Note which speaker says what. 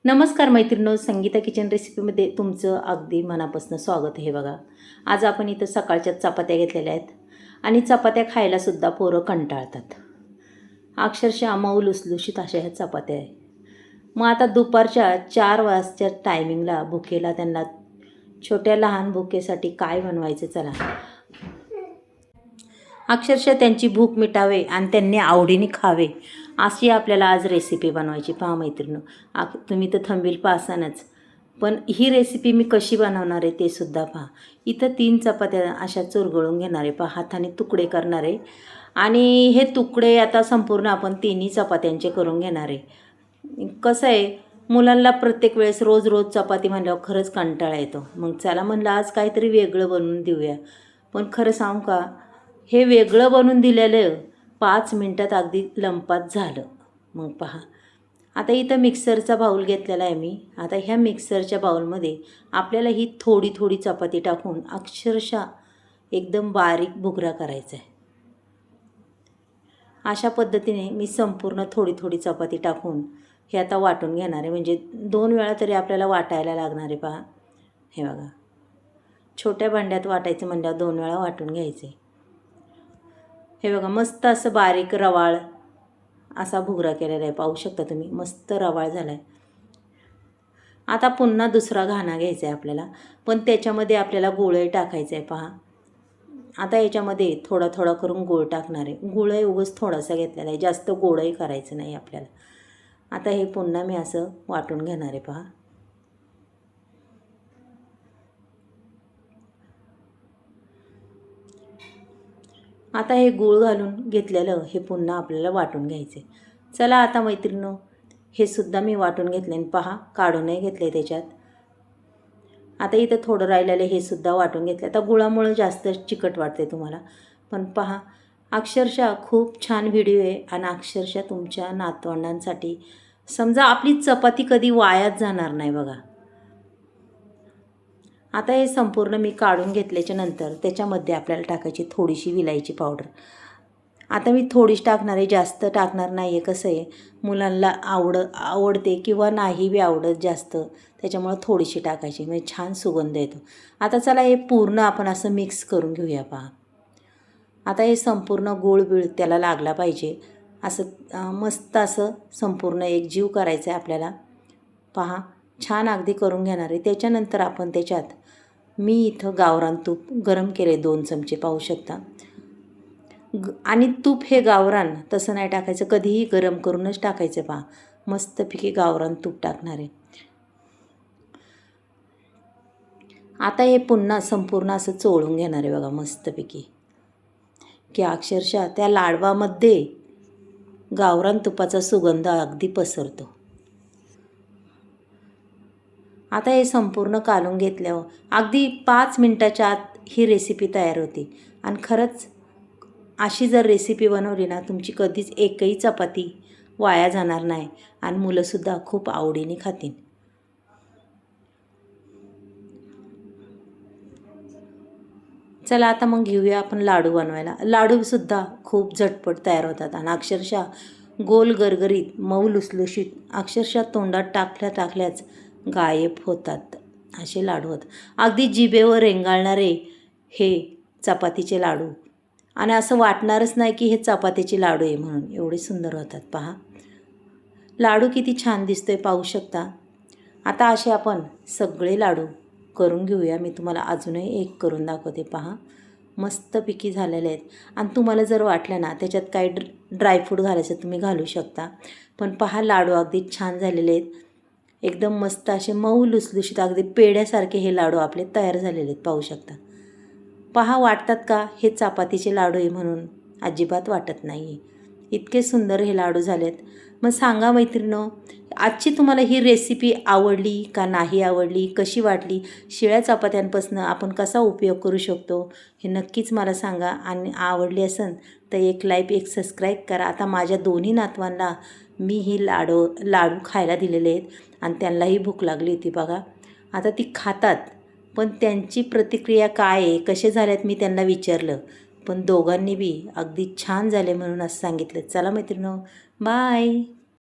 Speaker 1: नमस्कार मैत्रिणींनो, संगीता किचन रेसिपीमध्ये तुमचं अगदी मनापासून स्वागत आहे. बघा, आज आपण इथं सकाळच्या चपात्या घेतलेल्या आहेत आणि चपात्या खायलासुद्धा पोरं कंटाळतात. अक्षरशः मऊ लुसलुशीत अशा ह्या चपात्या आहे. मग आता दुपारच्या 4 वाजच्या टायमिंगला भुकेला त्यांना छोट्या लहान भुकेसाठी काय बनवायचं, चला अक्षरशः त्यांची भूक मिटावे आणि त्यांनी आवडीने खावे अशी आपल्याला आज रेसिपी बनवायची. पहा मैत्रिणींनो, तुम्ही तर थंबनेल पाहसानच, पण ही रेसिपी मी कशी बनवणार आहे ते सुद्धा पहा. इथं 3 चपात्या अशा चुरगळून घेणार आहे. पहा, हाताने तुकडे करणार आहे आणि हे तुकडे आता संपूर्ण आपण 3ही चपात्यांचे करून घेणार आहे. कसं आहे, मुलांना प्रत्येक वेळेस रोज रोज चपाती म्हणल्यावर खरंच कंटाळा येतो. मग चला म्हणलं आज काहीतरी वेगळं बनवून देऊया. पण खरं सांगू का, हे वेगळं बनवून दिलेलं 5 मिनटात अगदी लंपात झालं. मग पहा, आता इथं मिक्सरचा बाऊल घेतलेला आहे मी. आता ह्या मिक्सरच्या बाऊलमध्ये आपल्याला ही थोडी थोडी चपाती टाकून अक्षरशः एकदम बारीक भुगरा करायचा आहे. अशा पद्धतीने मी संपूर्ण थोडी थोडी चपाती टाकून हे आता वाटून घेणार आहे. म्हणजे 2 वेळा तरी आपल्याला वाटायला लागणार आहे. पहा, हे बघा, छोट्या भांड्यात वाटायचं म्हणल्यावर 2 वेळा वाटून घ्यायचे. हे बघा, मस्त असं बारीक रवाळ असा भुगरा केलेला आहे. पाहू शकता तुम्ही, मस्त रवाळ झाला आहे. आता पुन्हा दुसरा घाणा घ्यायचा आहे आपल्याला, पण त्याच्यामध्ये आपल्याला गुळही टाकायचं आहे. पहा, आता याच्यामध्ये थोडा थोडा करून गूळ टाकणार आहे. गुळही उगाच थोडासा घेतलेला आहे, जास्त गोडही करायचं नाही आपल्याला. आता हे पुन्हा मी असं वाटून घेणार आहे. पहा, आता हे गूळ घालून घेतलेलं हे पुन्हा आपल्याला वाटून घ्यायचे. चला आता मैत्रिणींनो, हे सुद्धा मी वाटून घेतले आणि पहा, काढूनही घेतले त्याच्यात. आता इथं थोडं राहिलेलं हे सुद्धा वाटून घेतलं. आता गुळामुळे जास्त चिकट वाटते तुम्हाला, पण पहा, अक्षरशः खूप छान व्हिडिओ आहे आणि अक्षरशः तुमच्या नातवंडांसाठी समजा आपली चपाती कधी वायाच जाणार नाही. बघा, आता हे संपूर्ण मी काढून घेतल्याच्या नंतर त्याच्यामध्ये आपल्याला टाकायची थोडीशी विलायची पावडर. आता मी थोडीच टाकणार आहे, जास्त टाकणार नाही आहे. कसं आहे, मुलांना आवडते किंवा नाही बी आवडत जास्त, त्याच्यामुळं थोडीशी टाकायची, म्हणजे छान सुगंध येतो. आता चला हे पूर्ण आपण असं मिक्स करून घेऊया. पहा, आता हे संपूर्ण गूळ बीळ त्याला लागला पाहिजे असं मस्त असं संपूर्ण एकजीव करायचं आहे आपल्याला. पहा, छान अगदी करून घेणार आहे. त्याच्यानंतर आपण त्याच्यात मी इथं गावरान तूप गरम केले 2 चमचे, पाहू शकता. आणि तूप हे गावरान तसं नाही टाकायचं, कधीही गरम करूनच टाकायचं. पहा, मस्तपैकी गावरान तूप टाकणार आहे. आता हे पुन्हा संपूर्ण असं चोळून घेणार आहे. बघा, मस्तपैकी की अक्षरशः त्या लाडवामध्ये गावरान तुपाचा सुगंध अगदी पसरतो. आता हे संपूर्ण कालून घेतल्यावर अगदी 5 मिनटाच्या आत ही रेसिपी तयार होती. आणि खरंच अशी जर रेसिपी बनवली ना, तुमची कधीच एकही चपाती वाया जाणार नाही आणि मुलंसुद्धा खूप आवडीने खातील. चला आता मग घेऊया आपण लाडू बनवायला. लाडूसुद्धा खूप झटपट तयार होतात आणि अक्षरशः गोल गरगरीत मऊ लुसलुशीत, अक्षरशः तोंडात टाकल्याच गायब होतात असे लाडू होतात. अगदी जिभेवर रेंगाळणारे हे चपातीचे लाडू, आणि असं वाटणारच नाही की हे चपातीचे लाडू आहे म्हणून, एवढे सुंदर होतात. पहा, लाडू किती छान दिसतोय, पाहू शकता. आता असे आपण सगळे लाडू करून घेऊया. मी तुम्हाला अजूनही एक करून दाखवते. पहा, मस्तपैकी झालेले आहेत. आणि तुम्हाला जर वाटलं ना त्याच्यात काही ड्रायफ्रूट घालायचं तुम्ही घालू शकता. पण पहा, लाडू अगदी छान झालेले आहेत, एकदम मस्त असे मऊ लुसलुशीत अगदी पेड्यासारखे हे लाडू आपले तयार झालेले आहेत. पाहू शकता. पहा, वाटतात का हे चपातीचे लाडू आहे म्हणून? अजिबात वाटत नाही. इतके सुंदर हे लाडू झालेत. मग सांगा मैत्रिणींनो, आजची तुम्हाला ही रेसिपी आवडली का नाही आवडली, कशी वाटली? शिळ्या चपात्यांपासून आपण कसा उपयोग करू शकतो हे नक्कीच मला सांगा. आणि आवडली असेल तर एक लाईक, एक सबस्क्राईब करा. आता माझ्या दोन्ही नातवांना मी ही लाडू खायला दिलेले आहेत आणि त्यांनाही भूक लागली होती. बघा, आता ती खातात, पण त्यांची प्रतिक्रिया काय आहे, कसे झाल्यात मी त्यांना विचारलं, पण दोघांनी बी अगदी छान झाले म्हणून असं सांगितलं. चला मैत्रिणींनो, बाय.